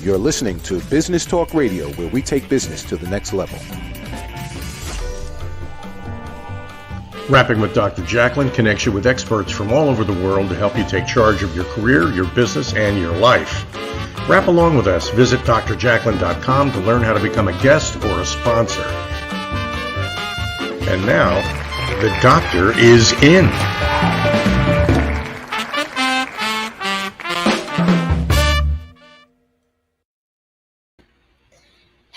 You're listening to Business Talk Radio, where we take business to the next level. Rapping with Dr. Jacalyn connects you with experts from all over the world to help you take charge of your career, your business, and your life. Rap along with us. Visit drjacalyn.com to learn how to become a guest or a sponsor. And now, the doctor is in.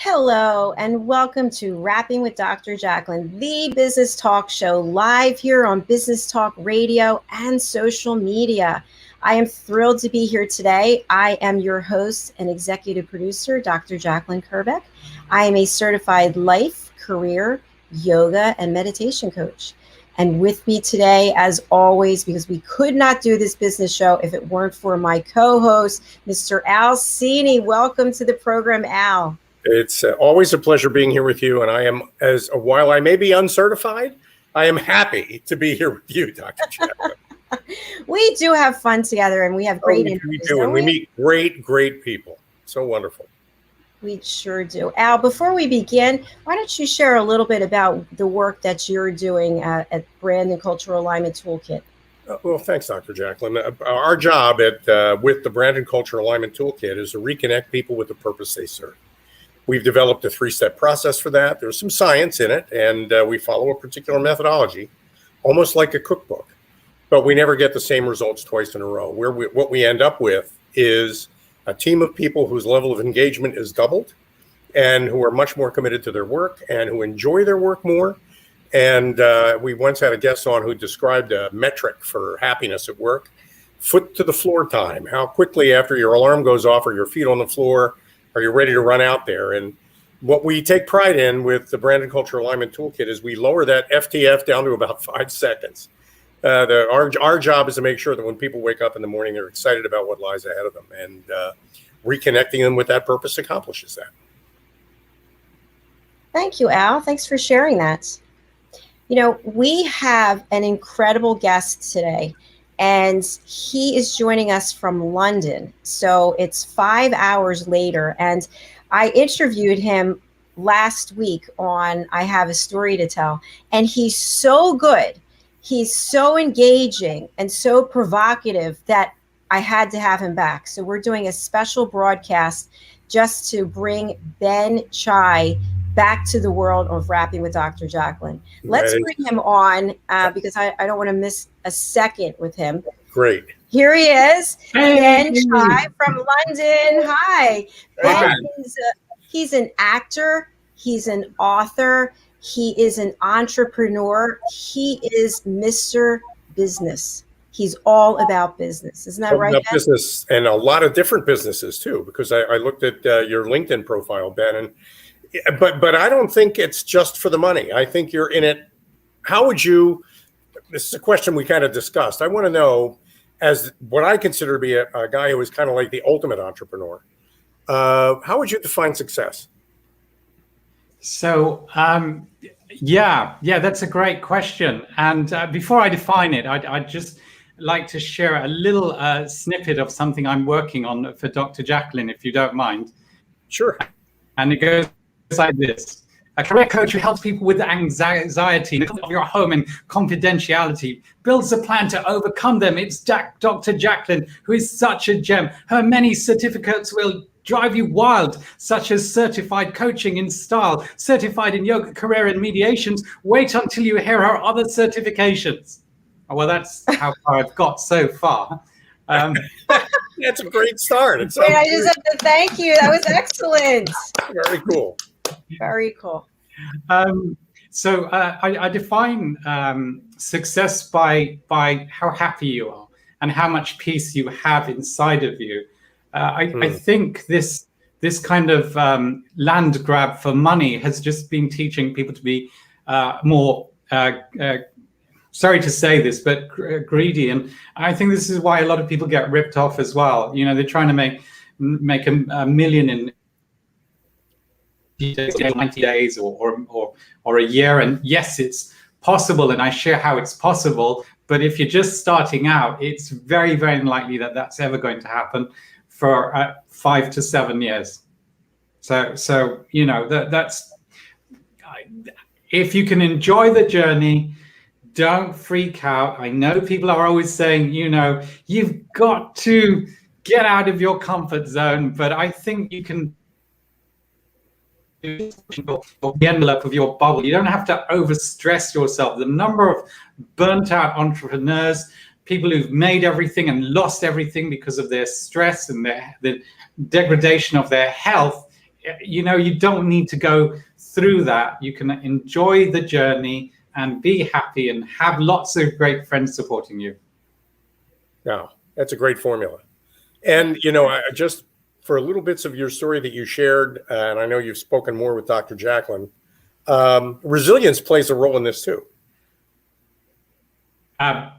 Hello, and welcome to Rapping with Dr. Jacalyn, the business talk show live here on Business Talk Radio and social media. I am thrilled to be here today. I am your host and executive producer, Dr. Jacalyn Kerbeck. I am a certified life, career, yoga, and meditation coach. And with me today, as always, because we could not do this business show if it weren't for my co-host, Mr. Al Cini. Welcome to the program, Al. It's always a pleasure being here with you, and I am, while I may be uncertified, I am happy to be here with you, Dr. Jacalyn. We do have fun together, and we have great interviews. We do, and we meet great people. So wonderful. We sure do. Al, before we begin, why don't you share a little bit about the work that you're doing at Brand and Cultural Alignment Toolkit? Well, thanks, Dr. Jacalyn. Our job with the Brand and Cultural Alignment Toolkit is to reconnect people with the purpose they serve. We've developed a 3-step process for that. There's some science in it, and we follow a particular methodology, almost like a cookbook. But we never get the same results twice in a row. What we end up with is a team of people whose level of engagement is doubled and who are much more committed to their work and who enjoy their work more. And we once had a guest on who described a metric for happiness at work: foot to the floor time. How quickly after your alarm goes off or your feet on the floor are you ready to run out there? And what we take pride in with the Brand and Cultural Alignment Toolkit is we lower that FTF down to about 5 seconds. Our job is to make sure that when people wake up in the morning, they're excited about what lies ahead of them, and reconnecting them with that purpose accomplishes that. Thank you, Al. Thanks for sharing that. You know, we have an incredible guest today, and he is joining us from London. So it's 5 hours later, and I interviewed him last week on I Have a Story to Tell, and he's so good. He's so engaging and so provocative that I had to have him back. So we're doing a special broadcast just to bring Ben Chai back to the world of Rapping with Dr. Jacalyn. Let's bring him on because I don't want to miss a second with him. Great. Here he is, Hey. Ben Chai from London. Hi. Ben, he's an actor. He's an author. He is an entrepreneur. He is Mr. Business. He's all about business. Isn't that right, Ben? Business, and a lot of different businesses too, because I looked at your LinkedIn profile, Ben, and but I don't think it's just for the money. I think you're in it. How would you, this is a question we kind of discussed. I want to know, as what I consider to be a guy who is kind of like the ultimate entrepreneur, how would you define success? So, yeah, that's a great question. And before I define it, I'd just like to share a little snippet of something I'm working on for Dr. Jacalyn, if you don't mind. Sure. And it goes like this. A career coach who helps people with anxiety of your home and confidentiality, builds a plan to overcome them. It's Dr. Jacalyn, who is such a gem. Her many certificates will drive you wild, such as certified coaching in style, certified in yoga, career and mediations. Wait until you hear her other certifications. Oh, well, that's how far I've got so far. That's a great start. I just have to thank you. That was excellent. Very cool. Very cool. So I define success by how happy you are and how much peace you have inside of you. I think this kind of land grab for money has just been teaching people to be more, sorry to say this, but greedy. And I think this is why a lot of people get ripped off as well. You know, they're trying to make a million in 90 days or a year. And yes, it's possible, and I share how it's possible. But if you're just starting out, it's very, very unlikely that that's ever going to happen for 5 to 7 years. So you know, that's if you can enjoy the journey, don't freak out. I know people are always saying, you know, you've got to get out of your comfort zone, but I think you can do the envelope of your bubble. You don't have to overstress yourself. The number of burnt out entrepreneurs, people who've made everything and lost everything because of their stress and the degradation of their health, you know, you don't need to go through that. You can enjoy the journey and be happy and have lots of great friends supporting you. Yeah, that's a great formula. And, you know, just for little bits of your story that you shared, and I know you've spoken more with Dr. Jacalyn, resilience plays a role in this too.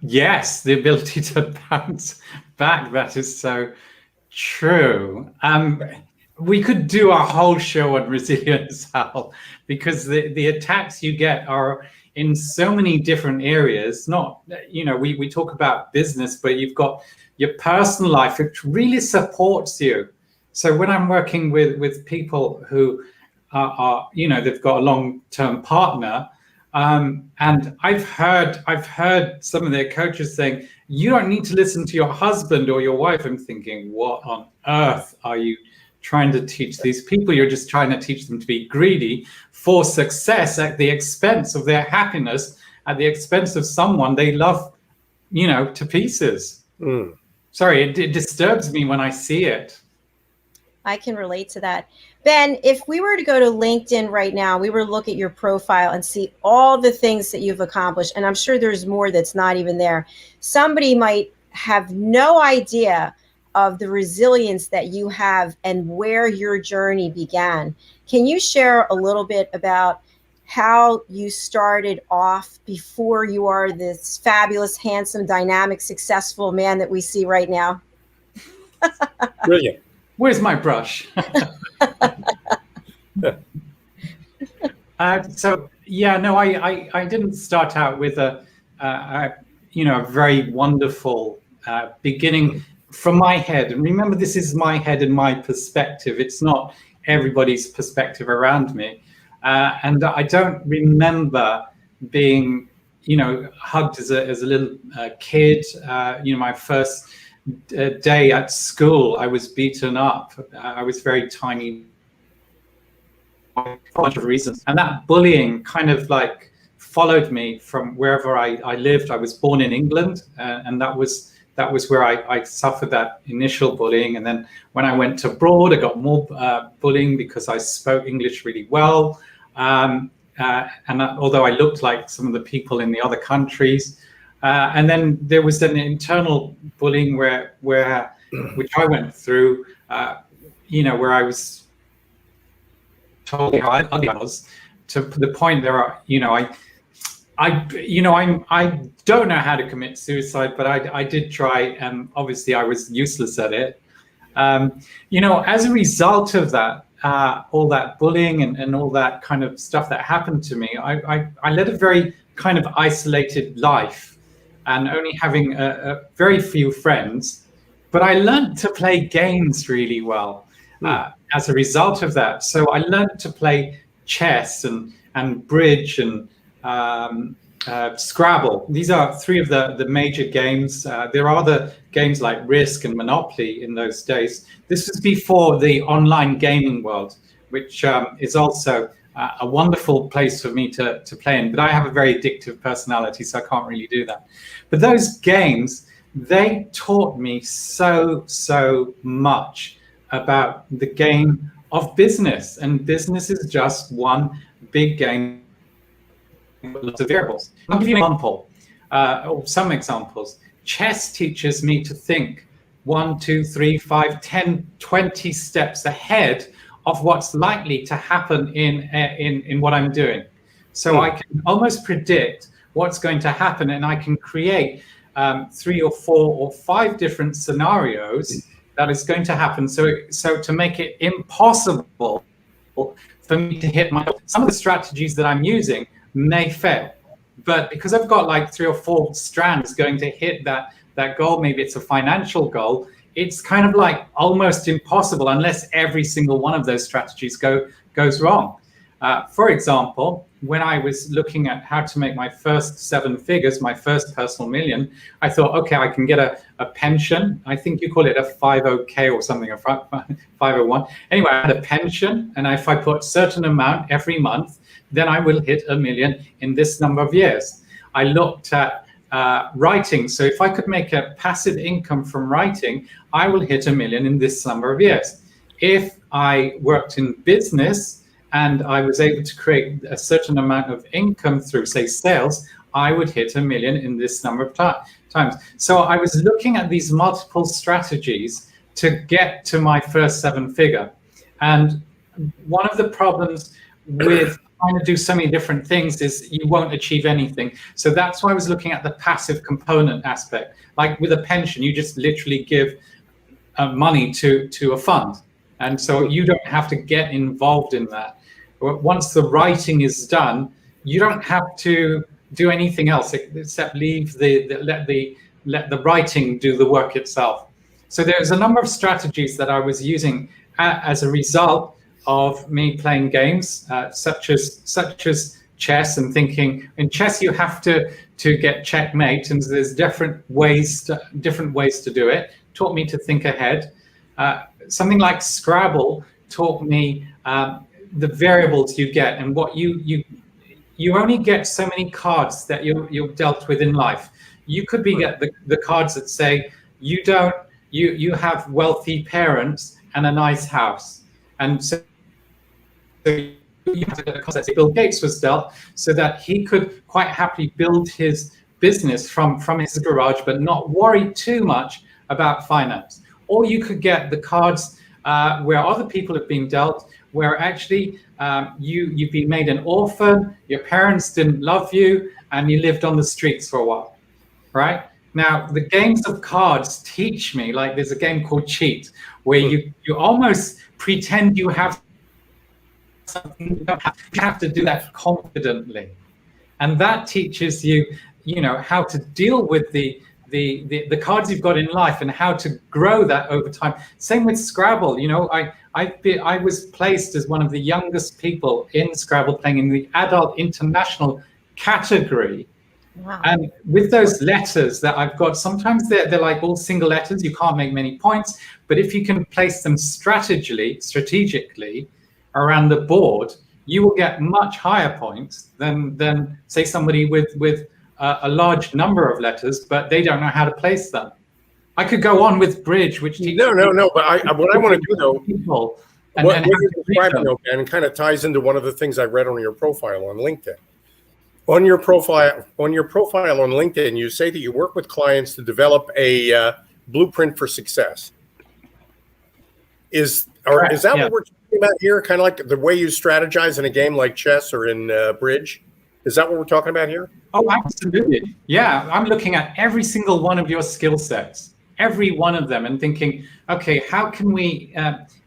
Yes, the ability to bounce back. That is so true. We could do a whole show on resilience, Hal, because the attacks you get are in so many different areas. Not, you know, we talk about business, but you've got your personal life, which really supports you. So when I'm working with people who are, you know, they've got a long-term partner, and I've heard some of their coaches saying, you don't need to listen to your husband or your wife. I'm thinking, what on earth are you trying to teach these people? You're just trying to teach them to be greedy for success at the expense of their happiness, at the expense of someone they love, you know, to pieces. Sorry, it disturbs me when I see it. I can relate to that. Ben, if we were to go to LinkedIn right now, we were to look at your profile and see all the things that you've accomplished, and I'm sure there's more that's not even there. Somebody might have no idea of the resilience that you have and where your journey began. Can you share a little bit about how you started off before you are this fabulous, handsome, dynamic, successful man that we see right now? Brilliant. Where's my brush? So yeah, no, I didn't start out with a you know, a very wonderful beginning from my head. And remember, this is my head and my perspective. It's not everybody's perspective around me. And I don't remember being, you know, hugged as a little kid. You know, my first day at school, I was beaten up. I was very tiny for a bunch of reasons. And that bullying kind of like followed me from wherever I lived. I was born in England, and that was where I suffered that initial bullying. And then when I went abroad, I got more bullying because I spoke English really well. And although I looked like some of the people in the other countries, and then there was an internal bullying which I went through, you know, where I was told how ugly I was, to the point there are, you know, I don't know how to commit suicide, but I did try, and obviously I was useless at it. You know, as a result of that, all that bullying and all that kind of stuff that happened to me, I led a very kind of isolated life, and only having a very few friends. But I learned to play games really well as a result of that. So I learned to play chess and bridge and Scrabble. These are three of the major games. There are other games like Risk and Monopoly in those days. This was before the online gaming world, which is also a wonderful place for me to play in. But I have a very addictive personality, so I can't really do that. But those games, they taught me so much about the game of business. And business is just one big game with lots of variables. I'll give you an example, or some examples. Chess teaches me to think 1, 2, 3, 5, 10, 20 steps ahead of what's likely to happen in what I'm doing. So I can almost predict what's going to happen, and I can create 3 or 4 or 5 different scenarios that is going to happen. So to make it impossible for me to hit my goal. Some of the strategies that I'm using may fail, but because I've got like 3 or 4 strands going to hit that goal, maybe it's a financial goal, it's kind of like almost impossible unless every single one of those strategies goes wrong. For example, when I was looking at how to make my first 7 figures, my first personal million, I thought, okay, I can get a pension. I think you call it a 50K or something, a 501. Anyway, I had a pension, and if I put a certain amount every month, then I will hit $1 million in this number of years. I looked at writing. So if I could make a passive income from writing, I will hit $1 million in this number of years. If I worked in business and I was able to create a certain amount of income through, say, sales, I would hit $1 million in this number of times. So I was looking at these multiple strategies to get to my first 7 figure. And one of the problems with trying to do so many different things is you won't achieve anything. So that's why I was looking at the passive component aspect. Like with a pension, you just literally give money to a fund. And so you don't have to get involved in that. Once the writing is done, you don't have to do anything else except let the writing do the work itself. So there's a number of strategies that I was using as a result of me playing games, such as chess, and thinking in chess you have to get checkmate, and there's different ways to do it. Taught me to think ahead. Something like Scrabble taught me the variables you get, and what you only get so many cards that you're dealt with in life. You could get the cards that say you have wealthy parents and a nice house, and so you have to get the cards that say Bill Gates was dealt, so that he could quite happily build his business from his garage, but not worry too much about finance. Or you could get the cards where other people have been dealt, where actually you've been made an orphan, your parents didn't love you, and you lived on the streets for a while, right? Now, the games of cards teach me, like there's a game called Cheat, where you almost pretend you have something, you have to do that confidently. And that teaches you, how to deal with the cards you've got in life and how to grow that over time. Same with Scrabble. I was placed as one of the youngest people in Scrabble, playing in the adult international category. Wow. And with those letters that I've got, sometimes they're like all single letters. You can't make many points, but if you can place them strategically around the board, you will get much higher points than say somebody with a large number of letters, but they don't know how to place them. I could go on with bridge, which teaches no. But what I want to do though, people what you're describing, and kind of ties into one of the things I read on your profile on LinkedIn. On your profile on LinkedIn, you say that you work with clients to develop a blueprint for success. Is that what we're talking about here? Kind of like the way you strategize in a game like chess or in bridge? Is that what we're talking about here? Oh, absolutely. Yeah, I'm looking at every single one of your skill sets, every one of them, and thinking, okay, how can we,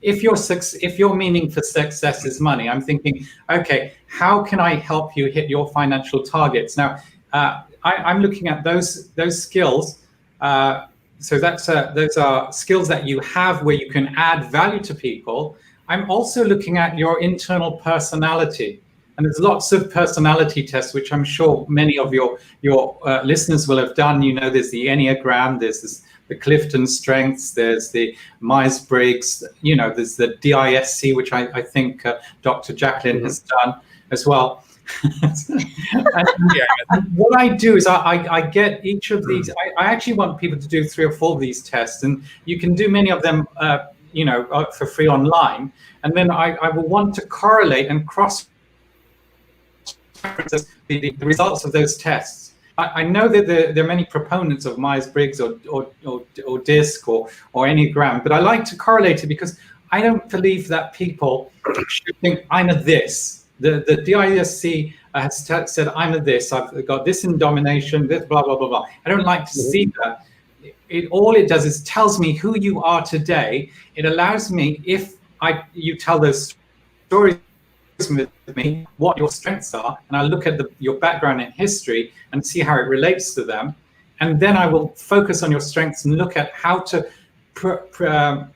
if your meaning for success is money, I'm thinking, okay, how can I help you hit your financial targets? Now, I'm looking at those skills. So those are skills that you have where you can add value to people. I'm also looking at your internal personality. And there's lots of personality tests, which I'm sure many of your listeners will have done. There's the Enneagram, there's the Clifton Strengths, there's the Myers-Briggs, there's the DISC, which I think Dr. Jacalyn has done as well. and what I do is I get each of these. I actually want people to do 3 or 4 of these tests, and you can do many of them, for free online. And then I will want to correlate and cross the results of those tests. I know that there are many proponents of Myers-Briggs or DISC or Enneagram, but I like to correlate it because I don't believe that people should think I'm a this. The DISC has said I'm a this. I've got this in domination, this blah blah blah blah. I don't like to see that. All it does is tells me who you are today. It allows me, if you tell those stories with me, what your strengths are, and I look at your background in history and see how it relates to them, and then I will focus on your strengths and look at how to how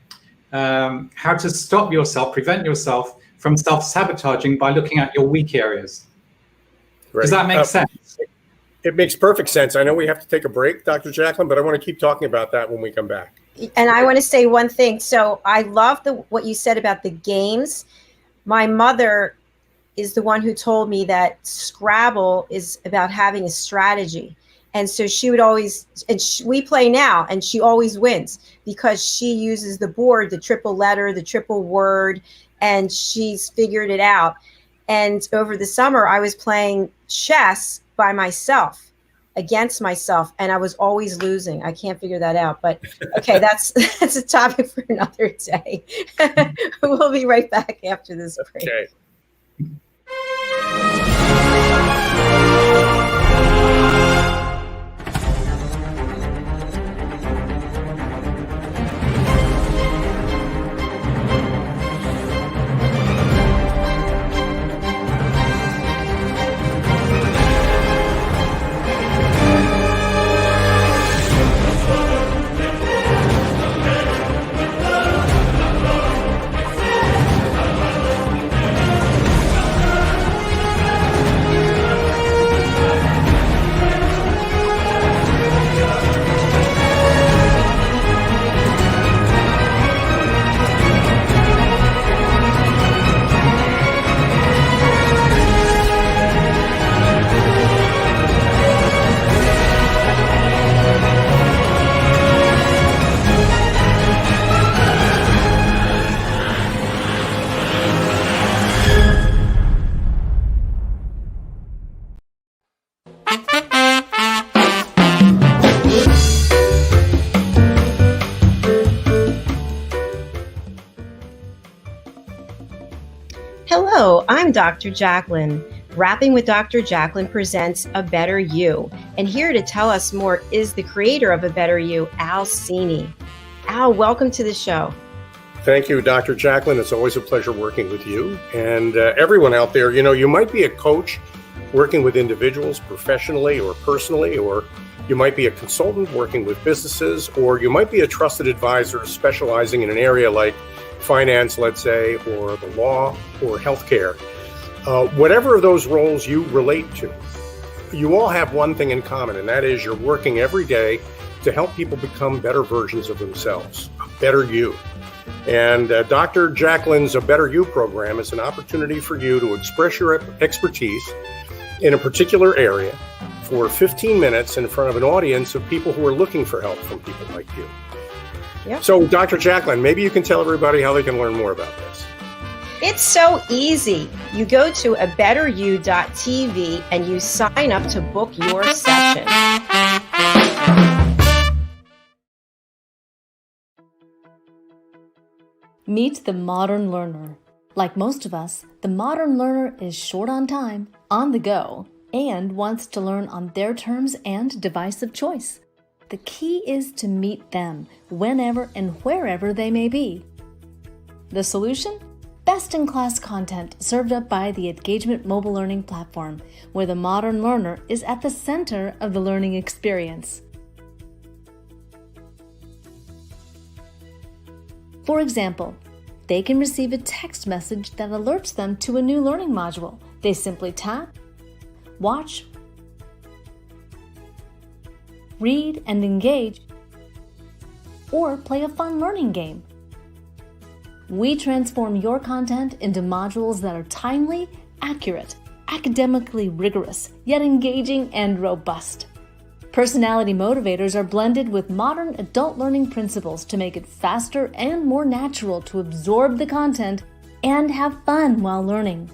to stop yourself, prevent yourself from self-sabotaging by looking at your weak areas. Right. Does that make sense? It makes perfect sense. I know we have to take a break, Dr. Jacalyn, but I want to keep talking about that when we come back. And I want to say one thing. So I love what you said about the games. My mother is the one who told me that Scrabble is about having a strategy. And so she would always, and we play now, and she always wins because she uses the board, the triple letter, the triple word, and she's figured it out. And over the summer, I was playing chess by myself, against myself, and I was always losing. I can't figure that out, but okay, that's a topic for another day. We'll be right back after this break. Okay. Hello, I'm Dr. Jacalyn. Rapping with Dr. Jacalyn presents A Better You. And here to tell us more is the creator of A Better You, Al Cini. Al, welcome to the show. Thank you, Dr. Jacalyn. It's always a pleasure working with you and everyone out there. You know, you might be a coach working with individuals professionally or personally, or you might be a consultant working with businesses, or you might be a trusted advisor specializing in an area like finance, let's say, or the law or healthcare. Whatever of those roles you relate to, you all have one thing in common, and that is you're working every day to help people become better versions of themselves, a better you. And Dr. Jacalyn's A Better You program is an opportunity for you to express your expertise in a particular area for 15 minutes in front of an audience of people who are looking for help from people like you. Yep. So, Dr. Jacalyn, maybe you can tell everybody how they can learn more about this. It's so easy. You go to abetteryou.tv and you sign up to book your session. Meet the modern learner. Like most of us, the modern learner is short on time, on the go, and wants to learn on their terms and device of choice. The key is to meet them whenever and wherever they may be. The solution? Best-in-class content served up by the Engagement Mobile Learning Platform, where the modern learner is at the center of the learning experience. For example, they can receive a text message that alerts them to a new learning module. They simply tap, watch, read and engage, or play a fun learning game. We transform your content into modules that are timely, accurate, academically rigorous, yet engaging and robust. Personality motivators are blended with modern adult learning principles to make it faster and more natural to absorb the content and have fun while learning.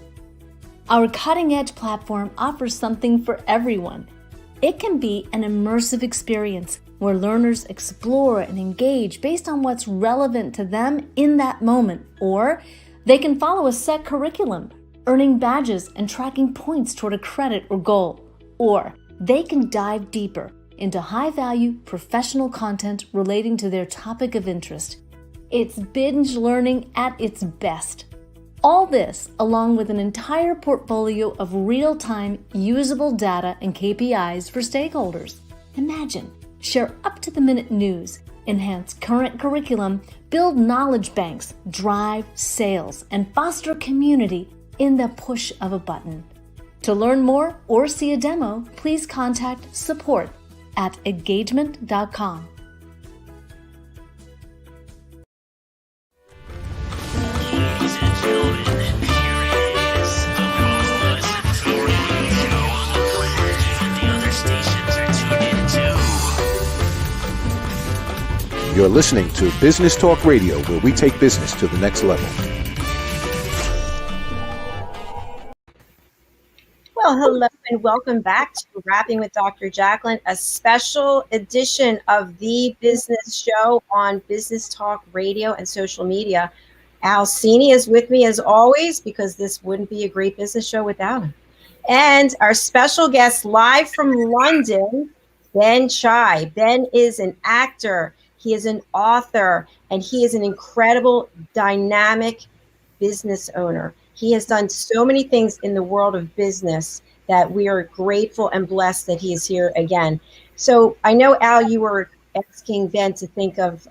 Our cutting-edge platform offers something for everyone. It can be an immersive experience where learners explore and engage based on what's relevant to them in that moment, or they can follow a set curriculum, earning badges and tracking points toward a credit or goal, or they can dive deeper into high-value professional content relating to their topic of interest. It's binge learning at its best. All this, along with an entire portfolio of real-time usable data and KPIs for stakeholders. Imagine, share up-to-the-minute news, enhance current curriculum, build knowledge banks, drive sales, and foster community in the push of a button. To learn more or see a demo, please contact support@engagement.com. Ladies and gentlemen, here is the most radio even the other stations are tuned into. You're listening to Business Talk Radio, where we take business to the next level. Well, hello and welcome back to Rapping with Dr. Jacalyn, a special edition of the business show on Business Talk Radio and social media. Al Cini is with me as always, because this wouldn't be a great business show without him. And our special guest live from London, Ben Chai. Ben is an actor, he is an author, and he is an incredible, dynamic business owner. He has done so many things in the world of business that we are grateful and blessed that he is here again. So I know, Al, you were asking Ben to think of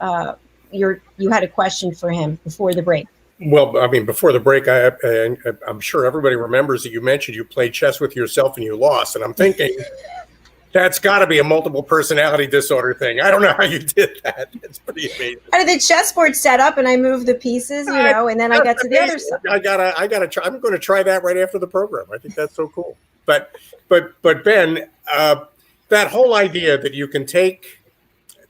you had a question for him before the break. Well, I mean, before the break, I'm sure everybody remembers that you mentioned you played chess with yourself and you lost. And I'm thinking that's got to be a multiple personality disorder thing. I don't know how you did that. It's pretty amazing. I had the chessboard set up and I moved the pieces, and then I got to the other side. I gotta try. I'm going to try that right after the program. I think that's so cool. But Ben, that whole idea that you can take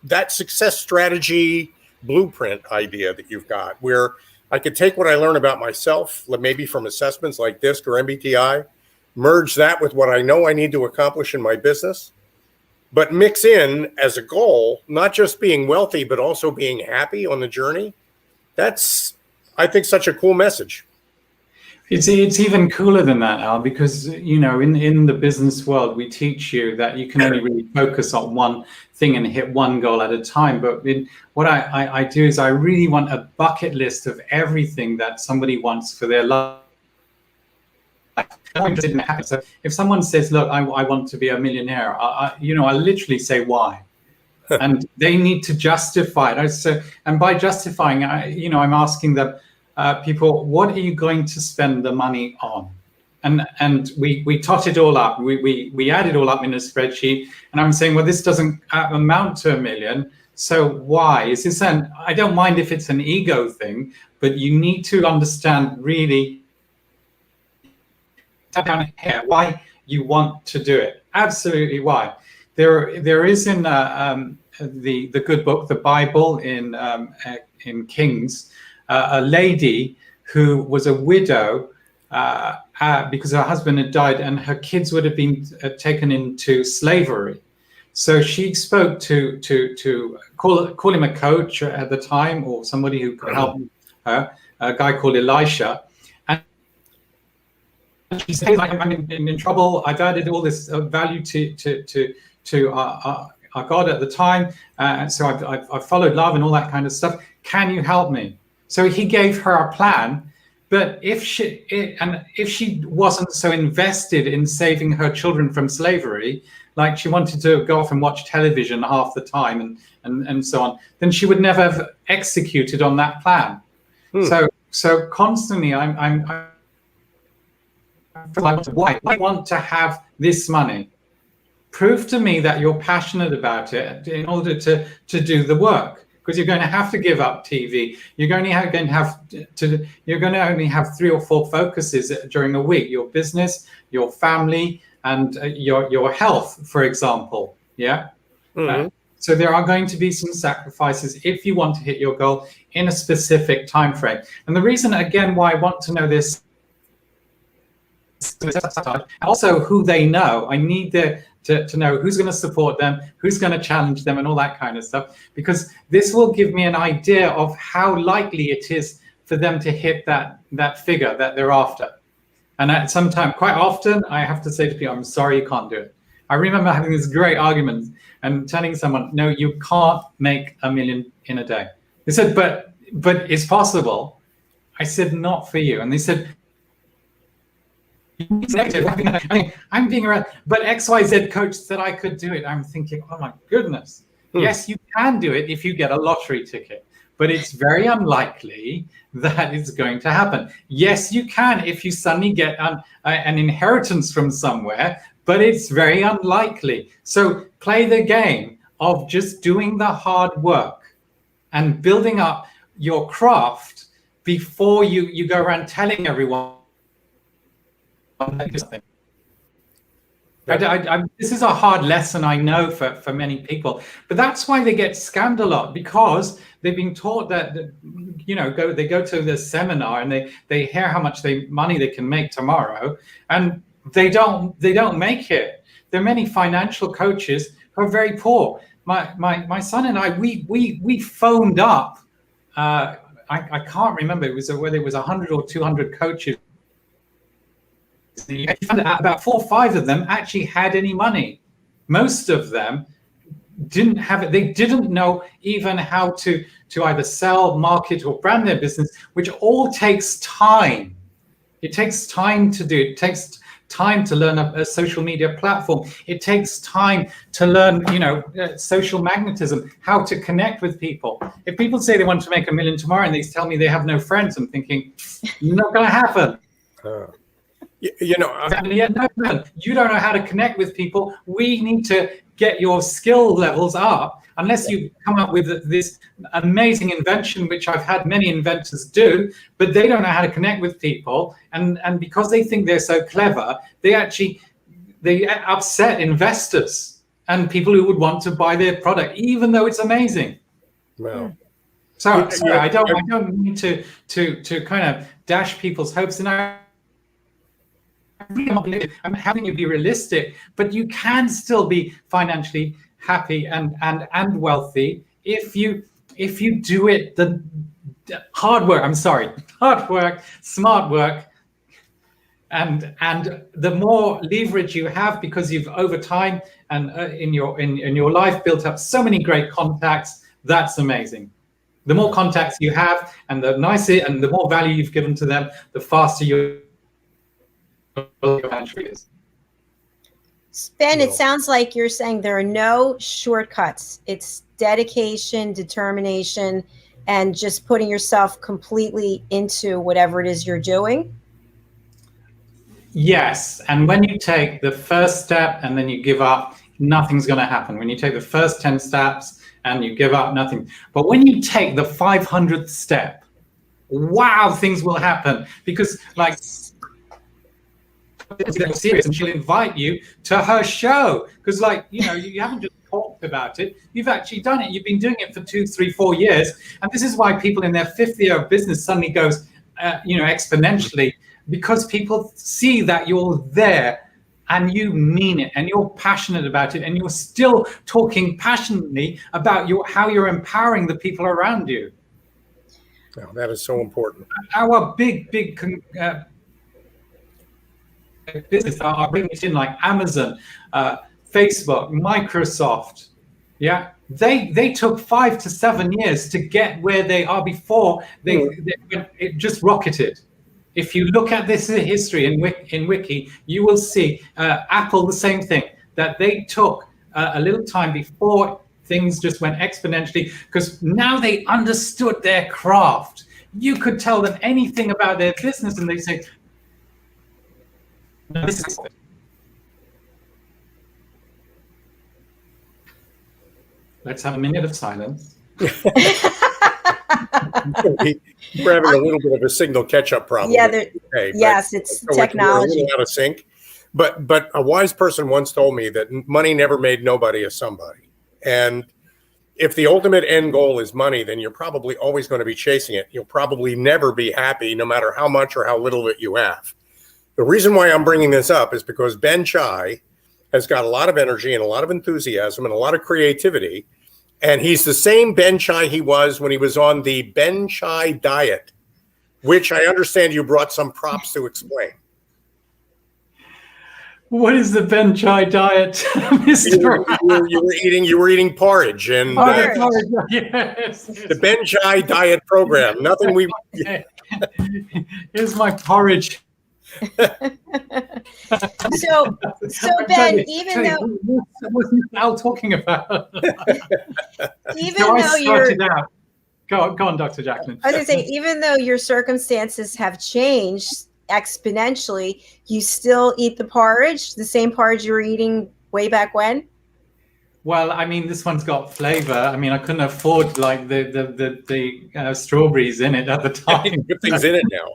that success strategy blueprint idea that you've got, where I could take what I learn about myself, maybe from assessments like DISC or MBTI, merge that with what I know I need to accomplish in my business, but mix in as a goal, not just being wealthy, but also being happy on the journey. That's, I think, such a cool message. It's even cooler than that, Al, because, in the business world, we teach you that you can only really focus on one thing and hit one goal at a time. But what I do is I really want a bucket list of everything that somebody wants for their life. I'm interested in happiness. So if someone says, look, I want to be a millionaire, I literally say why. And they need to justify it. And by justifying, I'm asking them, people, what are you going to spend the money on? And we tot it all up. We add it all up in a spreadsheet. And I'm saying, well, this doesn't amount to $1 million. So why? Is this I don't mind if it's an ego thing, but you need to understand really down here why you want to do it. Absolutely why. There is in the good book, the Bible, in Kings, a lady who was a widow because her husband had died and her kids would have been taken into slavery. So she spoke to call him a coach at the time, or somebody who could help her, a guy called Elisha. And she said, I'm in trouble. I've added all this value to our God at the time. So I've followed love and all that kind of stuff. Can you help me? So he gave her a plan. But if she wasn't so invested in saving her children from slavery, like she wanted to go off and watch television half the time and so on, then she would never have executed on that plan. So constantly I want to have this money. Prove to me that you're passionate about it in order to do the work. Because you're going to have to give up TV. You're going to only have 3 or 4 focuses during a week: your business, your family, and your health, for example. Yeah. Mm-hmm. So there are going to be some sacrifices if you want to hit your goal in a specific time frame. And the reason, again, why I want to know this, also who they know. I need to know who's going to support them, who's going to challenge them, and all that kind of stuff, because this will give me an idea of how likely it is for them to hit that figure that they're after. And quite often, I have to say to people, I'm sorry, you can't do it. I remember having this great argument and telling someone, no, you can't make $1 million in a day. They said, but it's possible. I said, not for you. And they said, I'm being around, but XYZ coach said I could do it. I'm thinking, oh my goodness, Yes, you can do it if you get a lottery ticket, but it's very unlikely that it's going to happen. Yes, you can if you suddenly get an inheritance from somewhere, but it's very unlikely. So play the game of just doing the hard work and building up your craft before you go around telling everyone something. This is a hard lesson, I know, for many people, but that's why they get scammed a lot, because they've been taught that they go to the seminar and they hear how much money they can make tomorrow, and they don't make it. There are many financial coaches who are very poor. My son and I, we phoned up. I can't remember whether it was 100 or 200 coaches. You found out about 4 or 5 of them actually had any money. Most of them didn't have it. They didn't know even how to either sell, market, or brand their business, which all takes time. It takes time to do. It takes time to learn a social media platform. It takes time to learn, social magnetism, how to connect with people. If people say they want to make $1 million tomorrow and they tell me they have no friends, I'm thinking, not going to happen. You don't know how to connect with people. We need to get your skill levels up. Unless you come up with this amazing invention, which I've had many inventors do, but they don't know how to connect with people. And because they think they're so clever, they upset investors and people who would want to buy their product, even though it's amazing. Well, so I don't mean to kind of dash people's hopes, and I'm having you be realistic, but you can still be financially happy and wealthy if you do it the hard work, smart work, and the more leverage you have, because you've over time and in your life built up so many great contacts. That's amazing. The more contacts you have, and the nicer and the more value you've given to them, the faster your entry is. Ben, it sounds like you're saying there are no shortcuts. It's dedication, determination, and just putting yourself completely into whatever it is you're doing. Yes, and when you take the first step and then you give up, nothing's going to happen. When you take the first 10 steps and you give up, nothing. But when you take the 500th step, wow, things will happen. Because serious, and she'll invite you to her show, because you haven't just talked about it, you've actually done it. You've been doing it for 2, 3, 4 years, and this is why people in their 5th year of business suddenly goes exponentially, because people see that you're there and you mean it and you're passionate about it, and you're still talking passionately about how you're empowering the people around you. Oh, that is so important. Our big business are bringing it in, like Amazon, Facebook, Microsoft. Yeah, they took 5 to 7 years to get where they are before it just rocketed. If you look at this history in Wiki, you will see Apple, the same thing, that they took a little time before things just went exponentially, because now they understood their craft. You could tell them anything about their business and they say, no, this is it. Let's have a minute of silence. We're having a little bit of a signal catch-up problem. Yeah, it's technology. We're a little out of sync. But a wise person once told me that money never made nobody a somebody. And if the ultimate end goal is money, then you're probably always going to be chasing it. You'll probably never be happy, no matter how much or how little that you have. The reason why I'm bringing this up is because Ben Chai has got a lot of energy and a lot of enthusiasm and a lot of creativity. And he's the same Ben Chai he was when he was on the Ben Chai diet, which I understand you brought some props to explain. What is the Ben Chai diet, Mr. You were eating porridge and Yes. The Ben Chai diet program. Nothing we. Here's my porridge. So Ben, even though what was Al talking about? even So I though you're started out. Go on, Dr. Jacalyn. I was gonna say, even though your circumstances have changed exponentially, you still eat the porridge, the same porridge you were eating way back when? Well, I mean, this one's got flavor. I mean, I couldn't afford like the strawberries in it at the time. Good things in it now.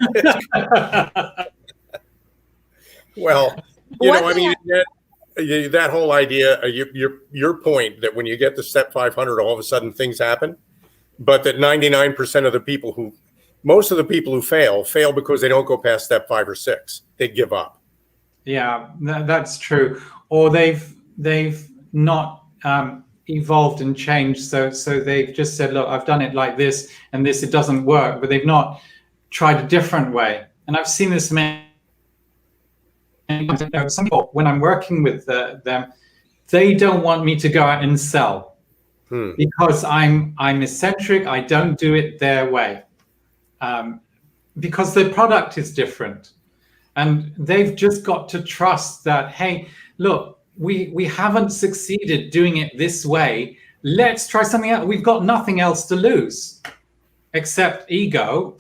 Well, that whole idea, your point that when you get to step 500, all of a sudden things happen, but that 99% of the people most of the people who fail because they don't go past step 5 or 6. They give up. Yeah, that's true. Or they've not evolved and changed. So they've just said, look, I've done it like this and this, it doesn't work, but they've not tried a different way. And I've seen this many times. Some people, when I'm working with them, they don't want me to go out and sell because I'm eccentric. I don't do it their way because the product is different. And they've just got to trust that, hey, look, we haven't succeeded doing it this way. Let's try something else. We've got nothing else to lose except ego.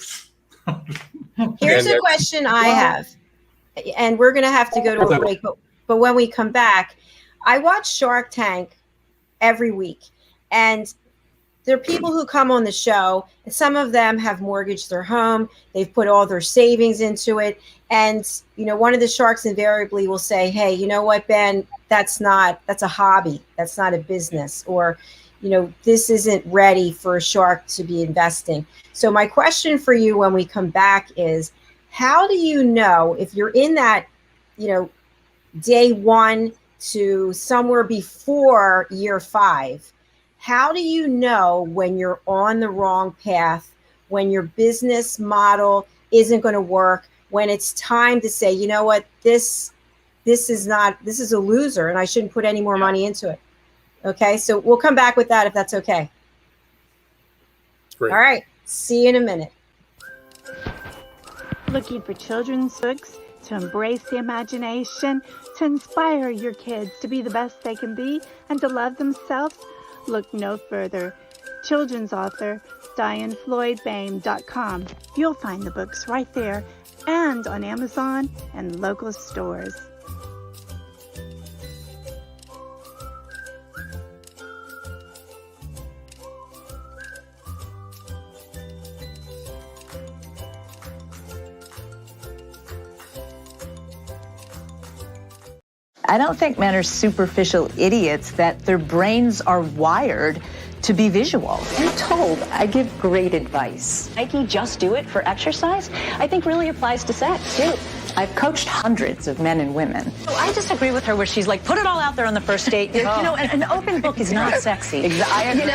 Here's a question I have, and we're going to have to go to a break. But when we come back, I watch Shark Tank every week, and there are people who come on the show, and some of them have mortgaged their home. They've put all their savings into it. And, one of the sharks invariably will say, hey, you know what, Ben, that's a hobby. That's not a business. Or, this isn't ready for a shark to be investing. So my question for you when we come back is, how do you know if you're in that, day 1 to somewhere before year 5, how do you know when you're on the wrong path, when your business model isn't going to work, when it's time to say, you know what, this is a loser and I shouldn't put any more money into it? Okay, so we'll come back with that if that's okay. Great. All right, see you in a minute. Looking for children's books to embrace the imagination, to inspire your kids to be the best they can be and to love themselves? Look no further. Children's author DianeFloydBain.com. You'll find the books right there and on Amazon and local stores. I don't think men are superficial idiots, that their brains are wired to be visual. I'm told I give great advice. Nike just do it for exercise, I think really applies to sex too. I've coached hundreds of men and women. So I disagree with her where she's like, put it all out there on the first date. An open book is not sexy. Exactly.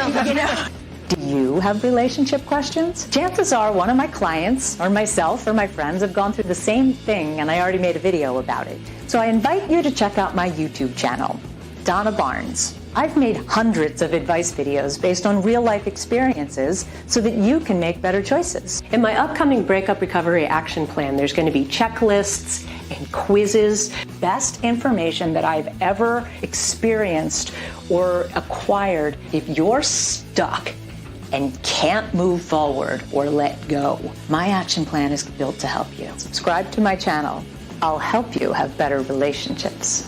Do you have relationship questions? Chances are one of my clients or myself or my friends have gone through the same thing and I already made a video about it. So I invite you to check out my YouTube channel, Donna Barnes. I've made hundreds of advice videos based on real life experiences so that you can make better choices. In my upcoming Breakup Recovery Action Plan, there's going to be checklists and quizzes, Best information that I've ever experienced or acquired. If you're stuck and can't move forward or let go, my action plan is built to help you. Subscribe to my channel. I'll help you have better relationships.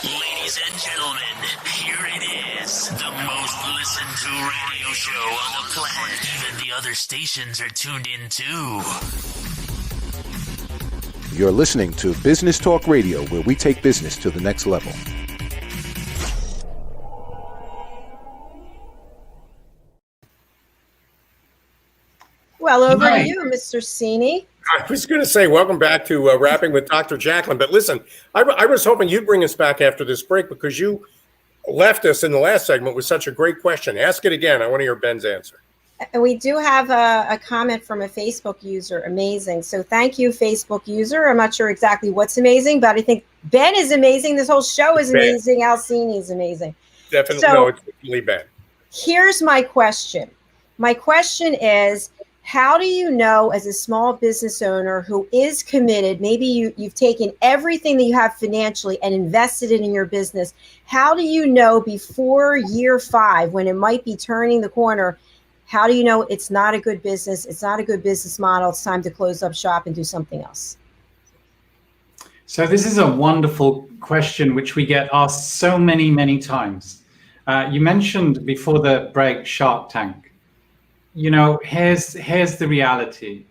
Ladies and gentlemen, here it is, the most listened to radio show on the planet. Even the other stations are tuned in too. You're listening to Business Talk Radio, where we take business to the next level. Well, over to you, Mr. Cini. I was going to say, welcome back to Rapping with Dr. Jacalyn. But listen, I was hoping you'd bring us back after this break because you left us in the last segment with such a great question. Ask it again. I want to hear Ben's answer. And we do have a comment from a Facebook user. Amazing. So thank you, Facebook user. I'm not sure exactly what's amazing, but I think Ben is amazing. This whole show is amazing. Cini is amazing. Definitely. So, no, it's definitely Ben. Here's my question. My question is, how do you know, as a small business owner who is committed, maybe you've taken everything that you have financially and invested it in your business, how do you know before year 5, when it might be turning the corner, how do you know it's not a good business, it's not a good business model, it's time to close up shop and do something else? So this is a wonderful question, which we get asked so many times. You mentioned before the break Shark Tank. You know, here's the reality.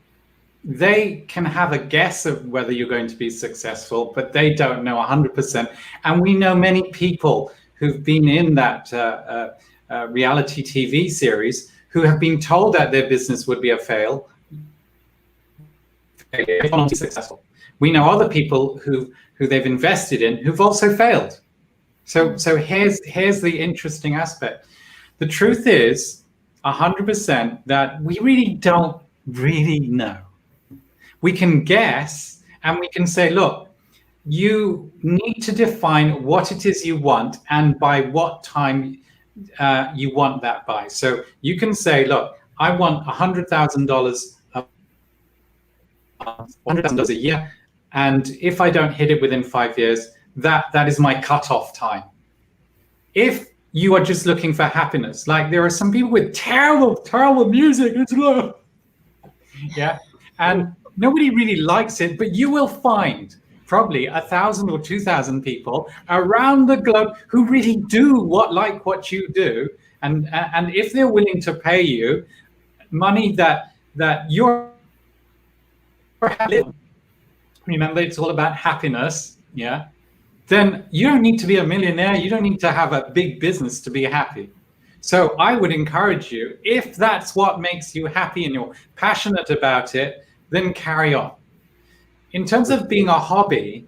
They can have a guess of whether you're going to be successful, but they don't know 100%. And we know many people who've been in that reality TV series who have been told that their business would be a fail, if not successful. We know other people who they've invested in who've also failed. So here's the interesting aspect. The truth is 100% that we really don't really know. We can guess and we can say, look, you need to define what it is you want and by what time you want that by. So you can say, look, I want $100,000 $100,000 a year, and if I don't hit it within 5 years, that is my cutoff time. If you are just looking for happiness, like there are some people with terrible music, it's low, yeah, and nobody really likes it, but you will find probably 1,000 or 2,000 people around the globe who really do like what you do, and if they're willing to pay you money that you're happy, remember it's all about happiness, yeah, then you don't need to be a millionaire, you don't need to have a big business to be happy. So I would encourage you, if that's what makes you happy and you're passionate about it, then carry on. In terms of being a hobby,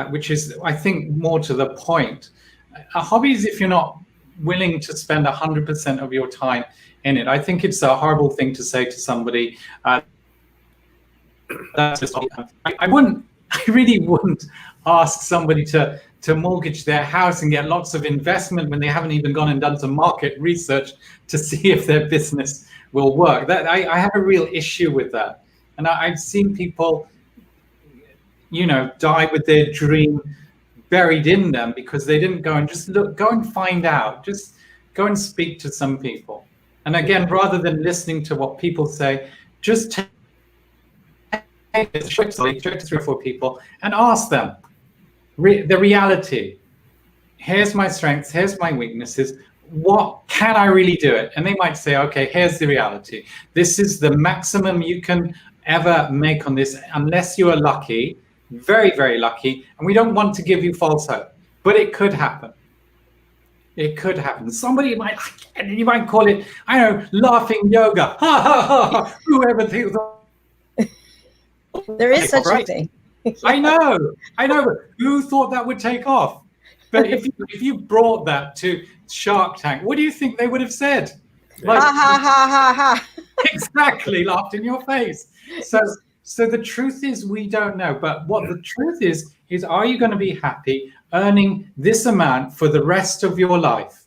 which is, I think, more to the point, a hobby is if you're not willing to spend 100% of your time in it. I think it's a horrible thing to say to somebody. That's just, I really wouldn't ask somebody to mortgage their house and get lots of investment when they haven't even gone and done some market research to see if their business will work. That I have a real issue with that. And I've seen people, you know, die with their dream buried in them because they didn't go and just go and find out, just go and speak to some people. And again, rather than listening to what people say, just take it to 3 or 4 people and ask them the reality. Here's my strengths, here's my weaknesses. What can I really do it? And they might say, okay, here's the reality. This is the maximum you can ever make on this, unless you are lucky, very, very lucky. And we don't want to give you false hope, but it could happen. It could happen. Somebody might, you might call it, I don't know, laughing yoga. Ha ha ha. Whoever thinks. There is such a thing. I know. Who thought that would take off? But if you brought that to Shark Tank, what do you think they would have said? Like, ha ha ha ha ha. Exactly, laughed in your face. So the truth is we don't know. But what the truth is are you going to be happy earning this amount for the rest of your life?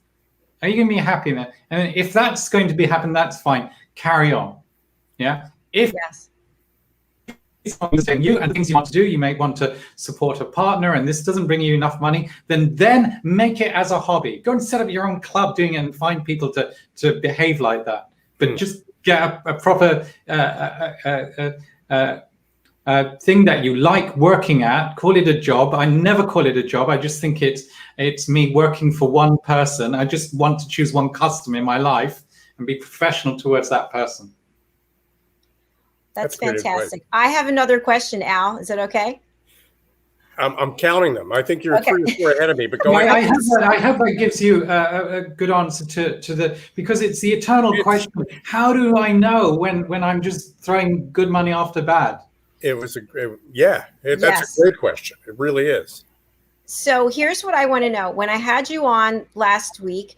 Are you going to be happy in that? And if that's going to be happen, that's fine. Carry on. Yeah. If yes. You and things you want to do, you may want to support a partner and this doesn't bring you enough money, then make it as a hobby. Go and set up your own club doing it and find people to behave like that. But just get a proper thing that you like working at, call it a job. I never call it a job. I just think it's me working for one person. I just want to choose one customer in my life and be professional towards that person. That's fantastic. I have another question, Al. Is that okay? I'm counting them. I think you're 3 or 4 ahead of me, but go ahead. I hope that gives you a good answer to the, because it's the eternal question. How do I know when I'm just throwing good money after bad? That's a great question. It really is. So here's what I want to know. When I had you on last week,